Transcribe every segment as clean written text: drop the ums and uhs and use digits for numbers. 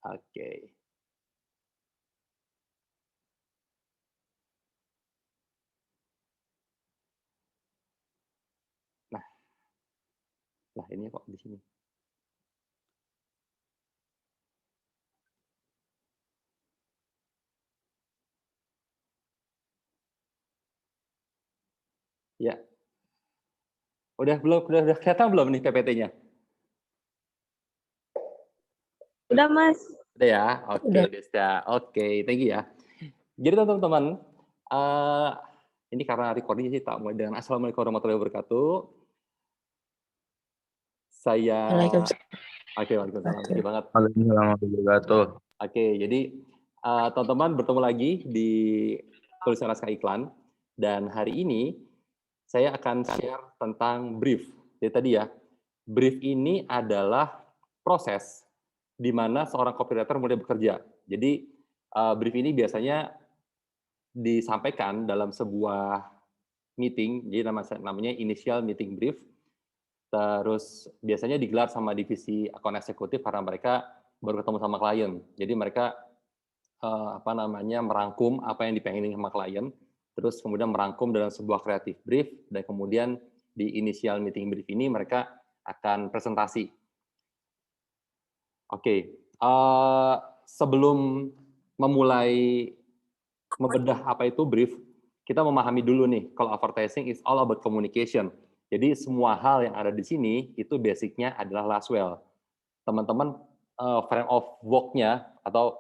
Oke. Nah, lah ini kok di sini. Ya, udah kelihatan belum nih PPT-nya? Udah, Mas. Udah ya? Oke, Udah. bisa. Oke, thank you ya. Jadi teman-teman, eee, ini karena recording sih tak mulai dengan Assalamualaikum warahmatullahi wabarakatuh. Saya Waalaikumsalam. oke, waalaikumsalam, thank you banget. Waalaikumsalam warahmatullahi wabarakatuh. Oke, jadi, teman-teman bertemu lagi di Tulisan Naskah Iklan, dan hari ini saya akan share tentang brief. Jadi tadi ya, brief ini adalah proses di mana seorang copywriter mulai bekerja. Jadi, brief ini biasanya disampaikan dalam sebuah meeting, jadi namanya initial meeting brief, terus biasanya digelar sama divisi akun eksekutif karena mereka baru ketemu sama klien. Jadi mereka, merangkum apa yang dipengenin sama klien, terus kemudian merangkum dalam sebuah creative brief, dan kemudian di initial meeting brief ini mereka akan presentasi. Oke, sebelum memulai membedah apa itu brief, kita memahami dulu nih, kalau advertising is all about communication. Jadi semua hal yang ada di sini, itu basic-nya adalah Laswell. Teman-teman, frame of work-nya, atau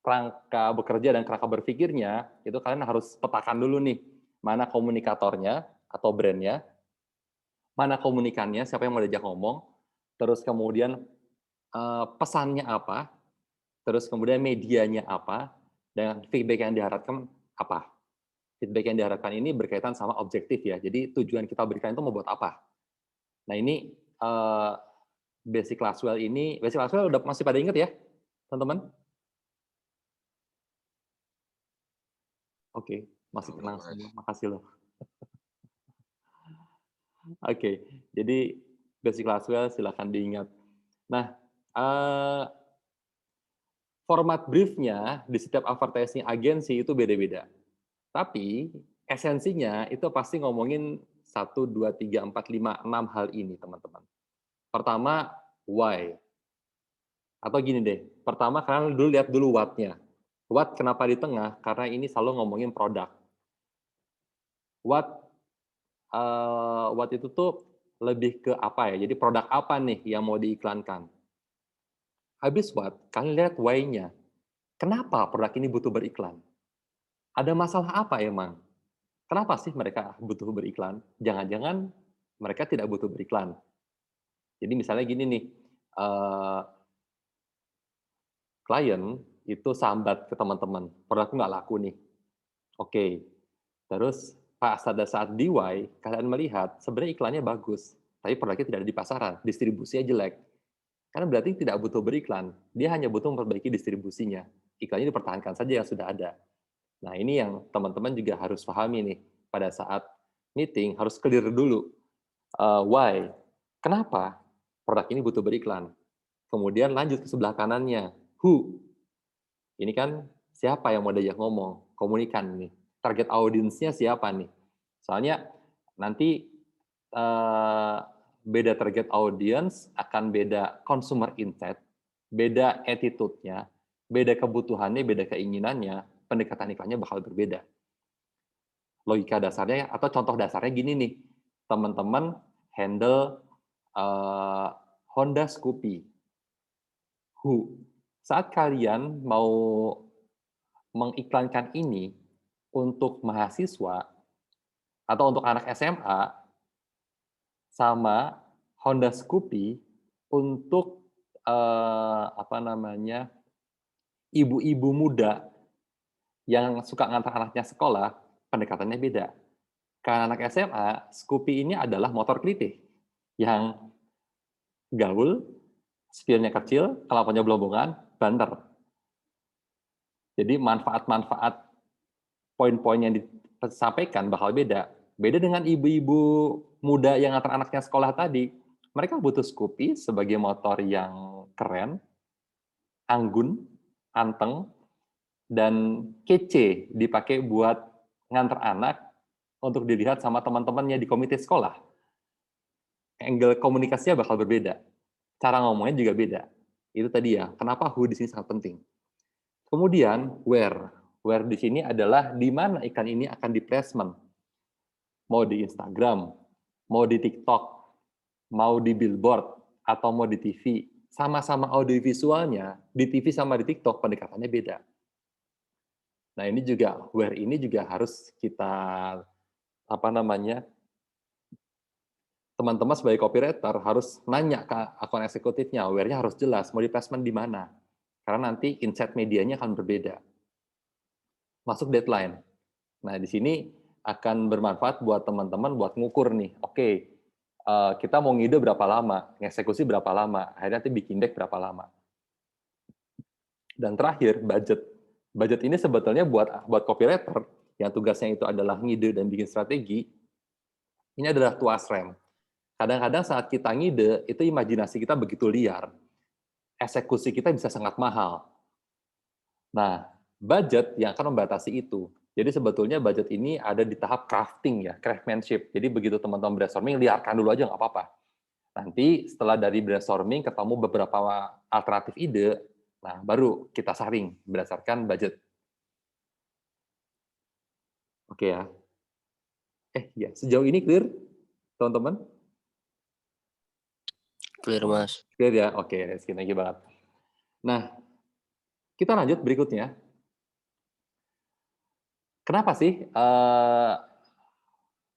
kerangka bekerja dan kerangka berpikirnya, itu kalian harus petakan dulu nih, mana komunikatornya atau brand-nya, mana komunikannya, siapa yang mau diajak ngomong, terus kemudian pesannya apa, terus kemudian medianya apa, dan feedback yang diharapkan apa. Feedback yang diharapkan ini berkaitan sama objektif ya, jadi tujuan kita berikan itu mau buat apa. Nah ini, basic Laswell ini, basic Laswell udah masih pada inget ya, teman-teman? Oke, masih tenang semua, makasih loh. Oke, jadi basic Laswell silakan diingat. Nah, format brief-nya di setiap advertising agensi itu beda-beda. Tapi esensinya itu pasti ngomongin 1, 2, 3, 4, 5, 6 hal ini, teman-teman. Pertama, why. Atau gini deh, pertama kalian dulu lihat dulu what-nya. What kenapa di tengah? Karena ini selalu ngomongin produk. What, what itu tuh lebih ke apa ya, jadi produk apa nih yang mau diiklankan. Habis what, kalian lihat why-nya. Kenapa produk ini butuh beriklan? Ada masalah apa emang? Kenapa sih mereka butuh beriklan? Jangan-jangan mereka tidak butuh beriklan. Jadi misalnya gini nih, klien itu sambat ke teman-teman, produkku nggak laku nih. Oke, terus pas pada saat DIY, kalian melihat sebenarnya iklannya bagus, tapi produknya tidak ada di pasaran, distribusinya jelek. Karena berarti tidak butuh beriklan, dia hanya butuh memperbaiki distribusinya. Iklannya dipertahankan saja yang sudah ada. Nah ini yang teman-teman juga harus pahami nih, pada saat meeting harus clear dulu. Why? Kenapa produk ini butuh beriklan? Kemudian lanjut ke sebelah kanannya, who? Ini kan siapa yang mau diajak ngomong, komunikan nih. Target audiensnya siapa nih? Soalnya nanti beda target audience akan beda consumer insight, beda attitude-nya, beda kebutuhannya, beda keinginannya, pendekatan iklannya bakal berbeda. Logika dasarnya atau contoh dasarnya gini nih, teman-teman handle Honda Scoopy. Who? Saat kalian mau mengiklankan ini untuk mahasiswa atau untuk anak SMA sama Honda Scoopy untuk ibu-ibu muda yang suka ngantar anaknya sekolah, pendekatannya beda. Karena anak SMA, Scoopy ini adalah motor kelitih yang gaul, spionnya kecil, knalpotnya belombongan, banter. Jadi manfaat-manfaat poin-poin yang disampaikan bakal beda. Beda dengan ibu-ibu muda yang ngantar anaknya sekolah tadi. Mereka butuh Scoopy sebagai motor yang keren, anggun, anteng, dan kece dipakai buat nganter anak untuk dilihat sama teman-temannya di komite sekolah. Angle komunikasinya bakal berbeda. Cara ngomongnya juga beda. Itu tadi ya, kenapa who di sini sangat penting. Kemudian where. Where di sini adalah di mana iklan ini akan di placement. Mau di Instagram, mau di TikTok, mau di billboard, atau mau di TV. Sama-sama audiovisualnya, di TV sama di TikTok pendekatannya beda. Nah, ini juga where ini juga harus kita teman-teman sebagai copywriter harus nanya ke akun eksekutifnya, where-nya harus jelas, mau di placement di mana. Karena nanti insight medianya akan berbeda. Masuk deadline. Nah, di sini akan bermanfaat buat teman-teman buat ngukur nih, oke, kita mau ngide berapa lama, ngeksekusi berapa lama, akhirnya nanti bikin deck berapa lama. Dan terakhir, budget. Budget ini sebetulnya buat copywriter, yang tugasnya itu adalah ngide dan bikin strategi, ini adalah tuas rem. Kadang-kadang saat kita ngide, itu imajinasi kita begitu liar. Eksekusi kita bisa sangat mahal. Nah, budget yang akan membatasi itu. Jadi sebetulnya budget ini ada di tahap crafting ya, craftsmanship. Jadi begitu teman-teman brainstorming, liarkan dulu aja nggak apa-apa. Nanti setelah dari brainstorming ketemu beberapa alternatif ide, nah baru kita saring berdasarkan budget. Oke ya. Ya, sejauh ini clear, teman-teman? Clear, Mas. Clear ya? Oke, thank you banget. Nah, kita lanjut berikutnya. Kenapa sih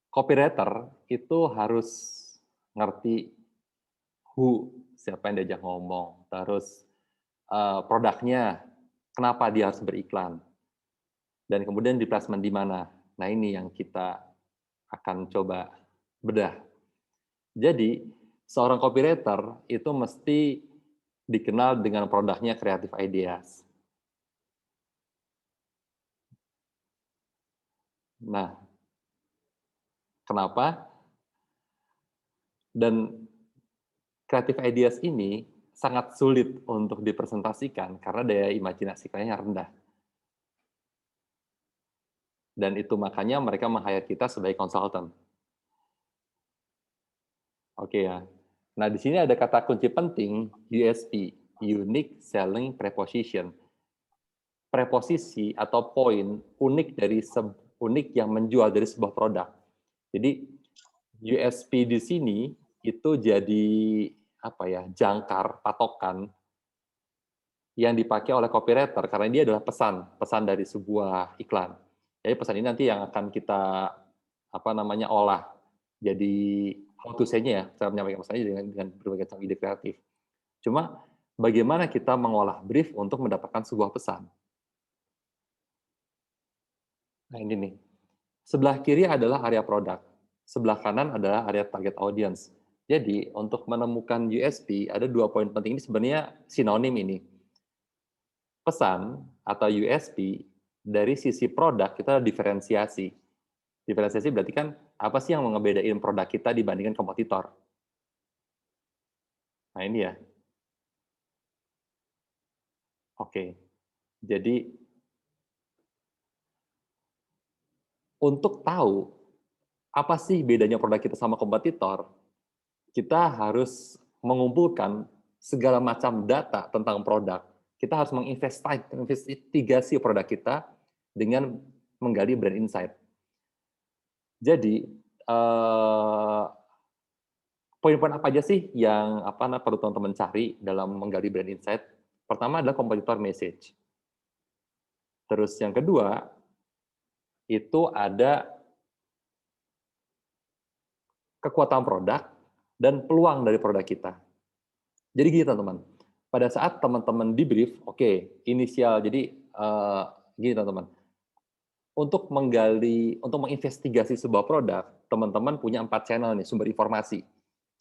copywriter itu harus ngerti who, siapa yang diajak ngomong, terus produknya, kenapa dia harus beriklan, dan kemudian di placement di mana. Nah, ini yang kita akan coba bedah. Jadi, seorang copywriter itu mesti dikenal dengan produknya creative ideas. Nah, kenapa? Dan creative ideas ini sangat sulit untuk dipresentasikan karena daya imajinasi kliennya rendah. Dan itu makanya mereka meng-hire kita sebagai konsultan. Oke ya. Nah, di sini ada kata kunci penting, USP, Unique Selling Proposition. Preposisi atau poin unik yang menjual dari sebuah produk. Jadi USP di sini itu jadi jangkar patokan yang dipakai oleh copywriter karena dia adalah pesan dari sebuah iklan. Jadi pesan ini nanti yang akan kita olah jadi how to say-nya ya, cara menyampaikan pesannya dengan berbagai macam ide kreatif. Cuma bagaimana kita mengolah brief untuk mendapatkan sebuah pesan. Nah, ini nih. Sebelah kiri adalah area produk, sebelah kanan adalah area target audience. Jadi, untuk menemukan USP, ada 2 poin penting ini sebenarnya sinonim ini. Pesan atau USP dari sisi produk kita diferensiasi. Diferensiasi berarti kan apa sih yang ngebedain produk kita dibandingkan kompetitor? Nah, ini ya. Oke. Jadi untuk tahu apa sih bedanya produk kita sama kompetitor, kita harus mengumpulkan segala macam data tentang produk. Kita harus menginvestigasi produk kita dengan menggali brand insight. Jadi, poin-poin apa aja sih yang perlu teman-teman cari dalam menggali brand insight? Pertama adalah competitor message. Terus yang kedua, itu ada kekuatan produk dan peluang dari produk kita. Jadi gini teman-teman, pada saat teman-teman di brief, inisial, jadi gini teman-teman, untuk menginvestigasi sebuah produk, teman-teman punya 4 channel nih, sumber informasi,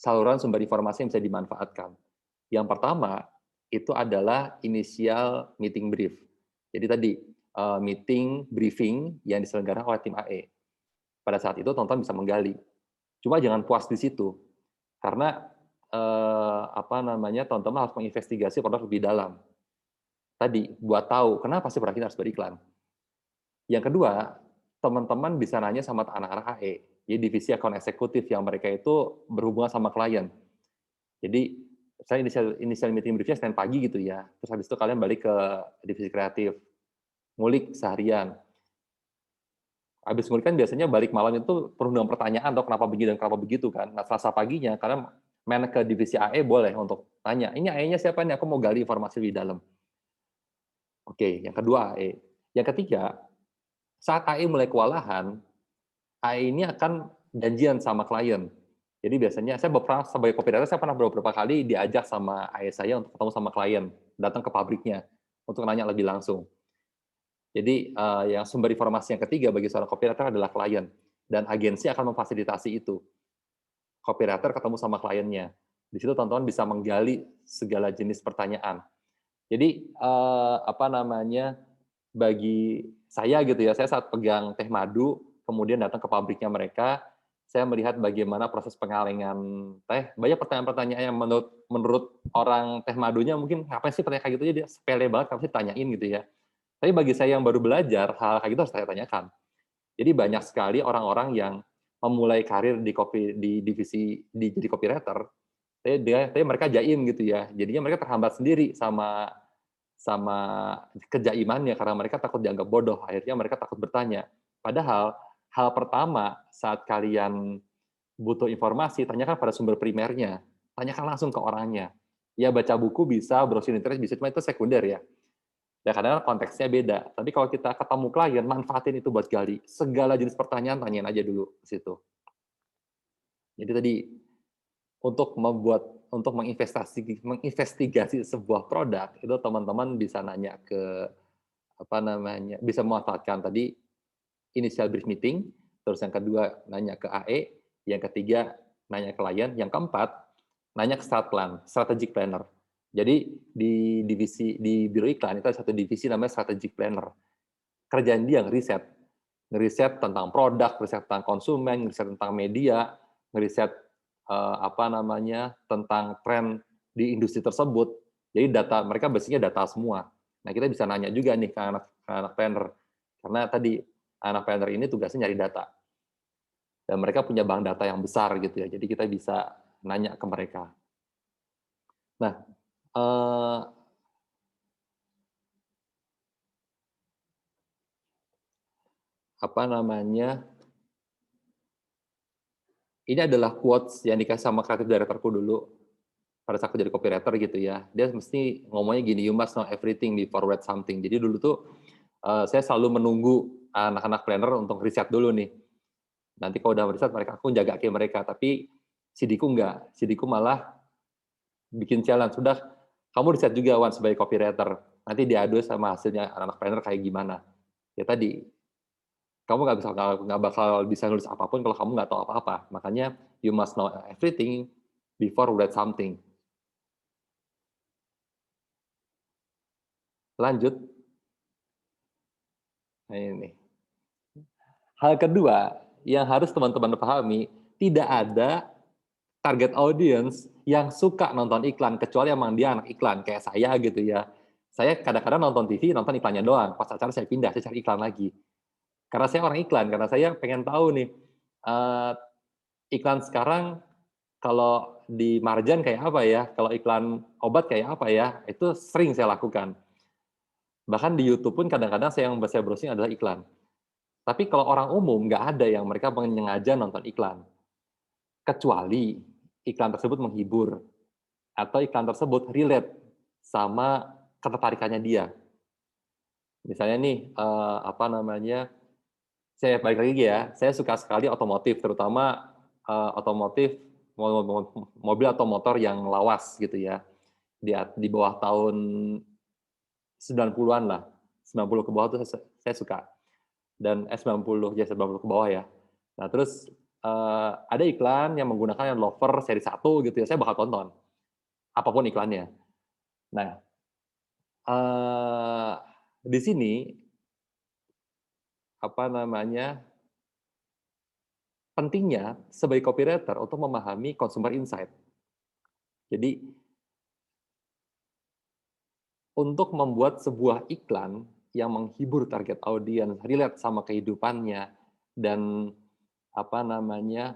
saluran sumber informasi yang bisa dimanfaatkan. Yang pertama, itu adalah inisial meeting brief. Jadi tadi, meeting briefing yang diselenggarakan oleh tim AE. Pada saat itu teman-teman bisa menggali. Cuma jangan puas di situ, karena teman-teman harus menginvestigasi produk lebih dalam. tadi buat tahu kenapa sih produk ini harus beriklan. Yang kedua, teman-teman bisa nanya sama anak-anak AE, jadi divisi account eksekutif yang mereka itu berhubungan sama klien. Jadi saya inisial meeting briefnya Senin pagi gitu ya, terus habis itu kalian balik ke divisi kreatif, ngulik seharian. Habis ngulik kan biasanya balik malam itu penuh dengan pertanyaan atau kenapa begini dan kenapa begitu kan. Nah Selasa paginya kalian main ke divisi AE boleh untuk tanya, ini AE-nya siapa nih? Aku mau gali informasi di dalam. Oke, yang kedua AE. Yang ketiga, saat AE mulai kewalahan, AE ini akan janjian sama klien. Jadi biasanya saya pernah sebagai copywriter saya pernah beberapa kali diajak sama AE saya untuk ketemu sama klien, datang ke pabriknya untuk nanya lebih langsung. Jadi yang sumber informasi yang ketiga bagi seorang copywriter adalah klien dan agensi akan memfasilitasi itu. Copywriter ketemu sama kliennya. Di situ teman-teman bisa menggali segala jenis pertanyaan. Jadi apa namanya, bagi saya gitu ya, saya saat pegang teh madu, kemudian datang ke pabriknya mereka, saya melihat bagaimana proses pengalengan teh. Banyak pertanyaan-pertanyaan yang menurut orang teh madunya mungkin ngapain sih pertanyaan kayak gitu, dia sepele banget, ngapain sih tanyain gitu ya. Tapi bagi saya yang baru belajar, hal kayak gitu harus saya tanyakan. Jadi banyak sekali orang-orang yang memulai karir di divisi jadi copywriter, tapi mereka jaim gitu ya. Jadinya mereka terhambat sendiri sama sama kejaimannya karena mereka takut dianggap bodoh. Akhirnya mereka takut bertanya. Padahal hal pertama saat kalian butuh informasi, tanyakan pada sumber primernya. Tanyakan langsung ke orangnya. Ya baca buku bisa, browsing internet bisa, cuma itu sekunder ya. Ya kadang konteksnya beda. Tapi kalau kita ketemu klien, manfaatin itu buat gali. Segala jenis pertanyaan, tanyain aja dulu ke situ. Jadi tadi, untuk menginvestigasi sebuah produk, itu teman-teman bisa nanya ke, apa namanya, bisa memanfaatkan tadi initial brief meeting, terus yang kedua nanya ke AE, yang ketiga nanya ke klien, yang keempat nanya ke strat plan, strategic planner. Jadi di biro iklan itu ada satu divisi namanya strategic planner. Kerjaan dia ngeriset tentang produk, ngeriset tentang konsumen, ngeriset tentang media, ngeriset apa namanya, tentang tren di industri tersebut. Jadi data mereka basicnya data semua. Nah kita bisa nanya juga nih ke anak planner, karena tadi anak planner ini tugasnya nyari data dan mereka punya bank data yang besar gitu ya. Jadi kita bisa nanya ke mereka. Nah, eh, apa namanya? Ini adalah quotes yang dikasih sama kreatif directorku dulu pada saat aku jadi copywriter gitu ya. Dia mesti ngomongnya gini, you must know everything before write something. Jadi dulu tuh saya selalu menunggu anak-anak planner untuk riset dulu nih. Nanti kalau udah riset mereka, aku jaga ke mereka. Tapi sidiku enggak. Sidiku malah bikin challenge. Sudah, kamu riset juga Wan sebagai copywriter. Nanti diadu sama hasilnya anak-anak planner kayak gimana. Ya tadi, kamu nggak bakal bisa nulis apapun kalau kamu nggak tahu apa-apa. Makanya you must know everything before write something. Lanjut. Nah, ini. Hal kedua yang harus teman-teman pahami, tidak ada target audience yang suka nonton iklan, kecuali emang dia anak iklan, kayak saya gitu ya. Saya kadang-kadang nonton TV, nonton iklannya doang. Pas acara saya pindah, saya cari iklan lagi. Karena saya orang iklan, karena saya pengen tahu nih, iklan sekarang kalau di Marjan kayak apa ya, kalau iklan obat kayak apa ya, itu sering saya lakukan. Bahkan di YouTube pun kadang-kadang saya browsing adalah iklan. Tapi kalau orang umum, nggak ada yang mereka sengaja nonton iklan. Kecuali iklan tersebut menghibur, atau iklan tersebut relate sama ketertarikannya dia. Misalnya nih, apa namanya, saya balik lagi ya, saya suka sekali otomotif, terutama otomotif mobil atau motor yang lawas gitu ya. Di bawah tahun 90-an lah, 90 ke bawah tuh saya suka. Dan 90 ya 90 ke bawah ya. Nah terus ada iklan yang menggunakan yang lover seri 1 gitu ya, saya bakal tonton. Apapun iklannya. Nah, di sini apa namanya, pentingnya sebagai copywriter untuk memahami consumer insight. Jadi untuk membuat sebuah iklan yang menghibur target audiens, relate sama kehidupannya, dan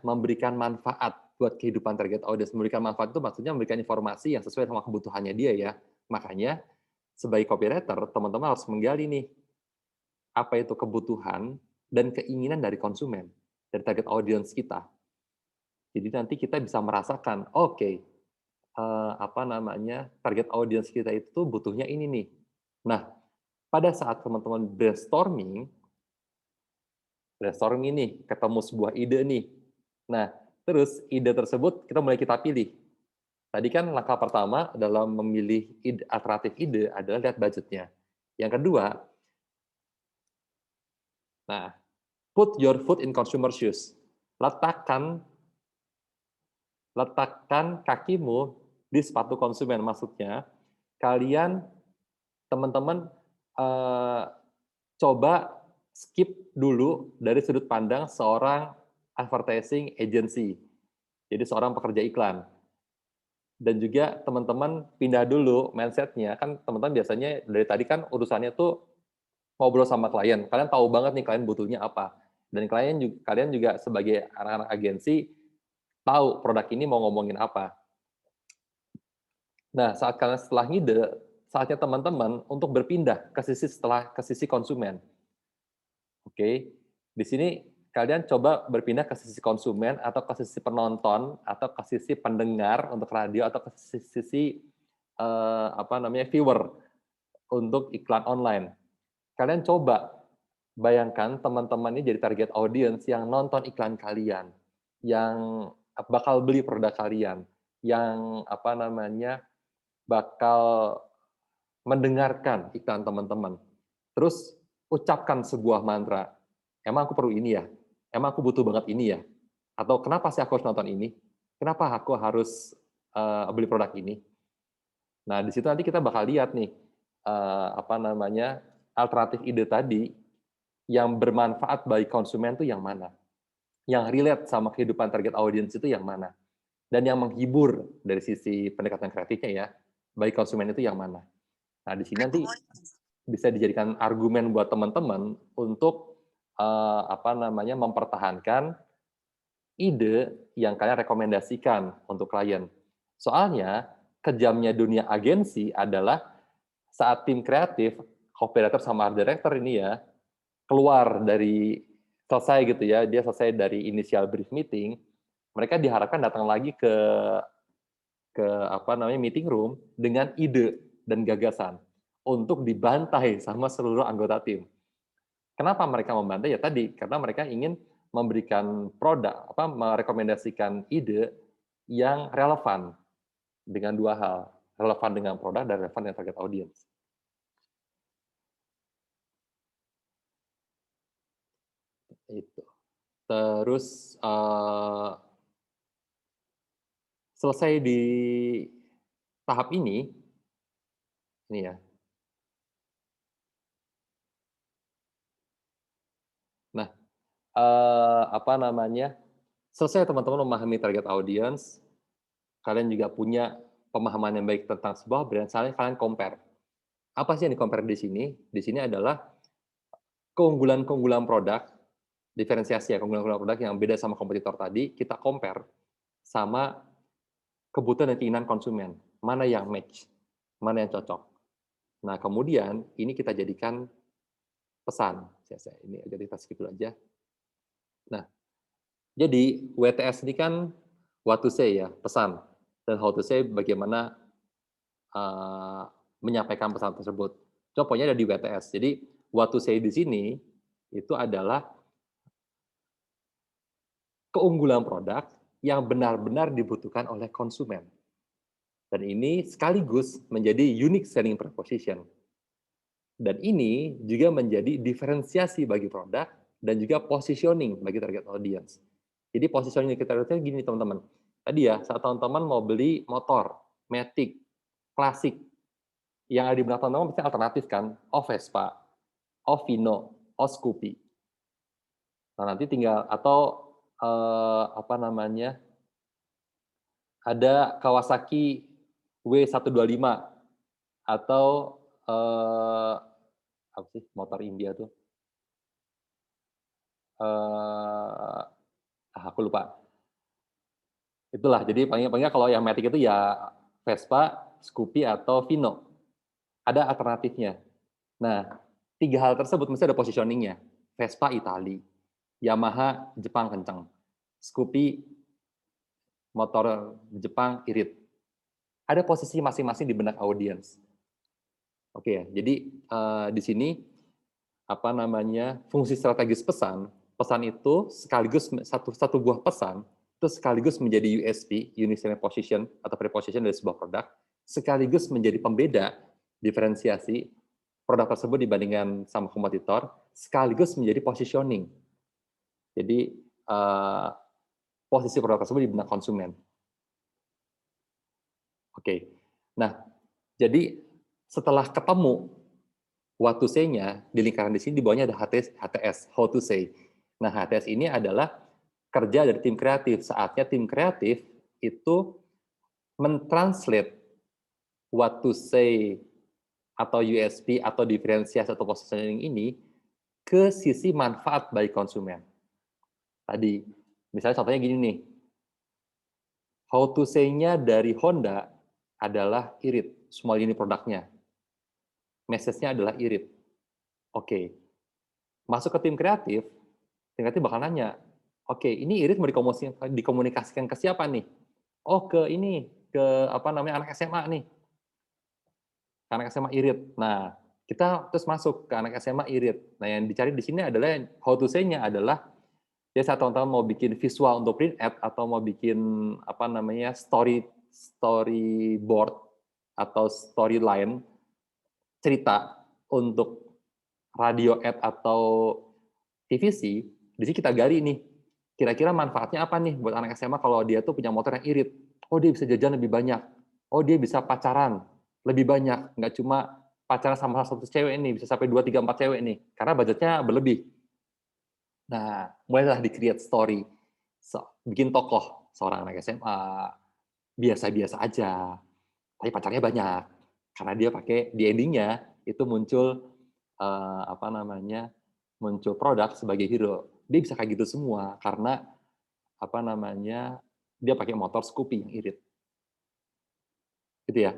memberikan manfaat buat kehidupan target audiens. Memberikan manfaat itu maksudnya memberikan informasi yang sesuai sama kebutuhannya dia ya. Makanya sebagai copywriter, teman-teman harus menggali nih, apa itu kebutuhan dan keinginan dari konsumen, dari target audiens kita. Jadi nanti kita bisa merasakan, oke, target audiens kita itu butuhnya ini nih. Nah, pada saat teman-teman brainstorming nih, ketemu sebuah ide nih. Nah, terus ide tersebut kita pilih. Tadi kan langkah pertama dalam memilih alternatif ide adalah lihat budgetnya. Yang kedua, nah, put your foot in consumer shoes. Letakkan kakimu di sepatu konsumen. Maksudnya, kalian, teman-teman, coba skip dulu dari sudut pandang seorang advertising agency, jadi seorang pekerja iklan. Dan juga teman-teman pindah dulu mindset-nya, kan teman-teman biasanya dari tadi kan urusannya tuh ngobrol sama klien, kalian tahu banget nih klien butuhnya apa, dan kalian juga sebagai anak-anak agensi tahu produk ini mau ngomongin apa. Nah, saat kalian setelah ngide, saatnya teman-teman untuk berpindah ke sisi konsumen. Oke, di sini kalian coba berpindah ke sisi konsumen atau ke sisi penonton atau ke sisi pendengar untuk radio atau ke sisi viewer untuk iklan online. Kalian coba bayangkan teman-teman ini jadi target audience yang nonton iklan kalian, yang bakal beli produk kalian, yang bakal mendengarkan iklan teman-teman. Terus ucapkan sebuah mantra, emang aku perlu ini ya? Emang aku butuh banget ini ya? Atau kenapa sih aku harus nonton ini? Kenapa aku harus beli produk ini? Nah, di situ nanti kita bakal lihat nih, alternatif ide tadi yang bermanfaat bagi konsumen itu yang mana? Yang relate sama kehidupan target audience itu yang mana? Dan yang menghibur dari sisi pendekatan kreatifnya ya, bagi konsumen itu yang mana? Nah, di sini nanti bisa dijadikan argumen buat teman-teman untuk mempertahankan ide yang kalian rekomendasikan untuk klien. Soalnya kejamnya dunia agensi adalah saat tim kreatif, copywriter sama art director ini ya keluar dari selesai gitu ya, dia selesai dari initial brief meeting, mereka diharapkan datang lagi ke meeting room dengan ide dan gagasan untuk dibantai sama seluruh anggota tim. Kenapa mereka membantai? Ya tadi, karena mereka ingin memberikan produk, merekomendasikan ide yang relevan dengan dua hal, relevan dengan produk dan relevan dengan target audience. Itu. Terus selesai di tahap ini ya. Nah, selesai teman-teman memahami target audience, kalian juga punya pemahaman yang baik tentang sebuah brand, kalian compare. Apa sih yang di-compare di sini? Di sini adalah keunggulan-keunggulan produk, diferensiasi ya, keunggulan-keunggulan produk yang beda sama kompetitor tadi, kita compare sama kebutuhan dan keinginan konsumen. Mana yang match, mana yang cocok. Nah, kemudian ini kita jadikan pesan. Ini jadi kita skip dulu aja. Nah, jadi WTS ini kan what to say ya, pesan. Dan how to say bagaimana menyampaikan pesan tersebut. Contohnya ada di WTS. Jadi what to say di sini itu adalah keunggulan produk yang benar-benar dibutuhkan oleh konsumen. Dan ini sekaligus menjadi unique selling proposition. Dan ini juga menjadi diferensiasi bagi produk dan juga positioning bagi target audience. Jadi positioning kita lihat gini teman-teman. Tadi ya, saat teman-teman mau beli motor, Matic, klasik, yang ada di belakang teman-teman pasti alternatif kan, Vespa, Vino, Scoopy. Nah, nanti tinggal atau ada Kawasaki W125 atau Apa sih motor India tuh? Aku lupa. Itulah, jadi paling kalau yang matic itu ya Vespa, Scoopy, atau Vino. Ada alternatifnya. Nah, 3 hal tersebut mesti ada positioning-nya. Vespa Itali, Yamaha Jepang kenceng, Scoopy motor Jepang irit. Ada posisi masing-masing di benak audiens. Oke ya, jadi di sini apa namanya fungsi strategis pesan, pesan itu sekaligus satu buah pesan itu sekaligus menjadi USP, unique selling position atau preposition dari sebuah produk, sekaligus menjadi pembeda diferensiasi produk tersebut dibandingkan sama kompetitor, sekaligus menjadi positioning. Jadi posisi produk tersebut di benak konsumen. Oke. Nah, jadi setelah ketemu what to say-nya, di lingkaran di sini di bawahnya ada HTS, how to say. Nah, HTS ini adalah kerja dari tim kreatif. Saatnya tim kreatif itu mentranslate what to say atau USP atau diferensiasi atau positioning ini ke sisi manfaat bagi konsumen. Tadi, misalnya contohnya gini nih, how to say-nya dari Honda adalah irit, small unit produknya. Message-nya adalah irit. Oke. Masuk ke tim kreatif bakal nanya, oke, ini irit mau dikomunikasikan ke siapa nih? Oh, ke ini, ke apa namanya, anak SMA nih. Anak SMA irit. Nah, kita terus masuk ke anak SMA irit. Nah, yang dicari di sini adalah how to say-nya adalah ya saat teman-teman mau bikin visual untuk print ad atau mau bikin apa namanya storyboard atau storyline cerita untuk radio ad atau TVC, di sini kita gali nih, kira-kira manfaatnya apa nih buat anak SMA kalau dia tuh punya motor yang irit? Oh, dia bisa jajan lebih banyak. Oh, dia bisa pacaran lebih banyak. Nggak cuma pacaran sama satu cewek ini, bisa sampai 2, 3, 4 cewek nih. Karena budgetnya berlebih. Nah, mulailah di-create story. Bikin tokoh, seorang anak SMA, biasa-biasa aja, tapi pacarnya banyak. Karena dia pakai, di endingnya, itu muncul, apa namanya, muncul produk sebagai hero. Dia bisa kayak gitu semua, karena, apa namanya, dia pakai motor Scoopy yang irit. Gitu ya.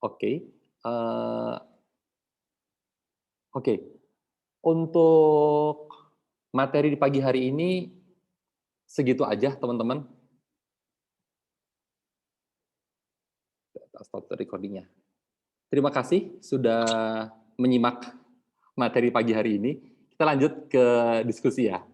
Oke. Oke. Untuk materi di pagi hari ini, segitu aja, teman-teman. Stop recording-nya. Terima kasih sudah menyimak materi pagi hari ini. Kita lanjut ke diskusi ya.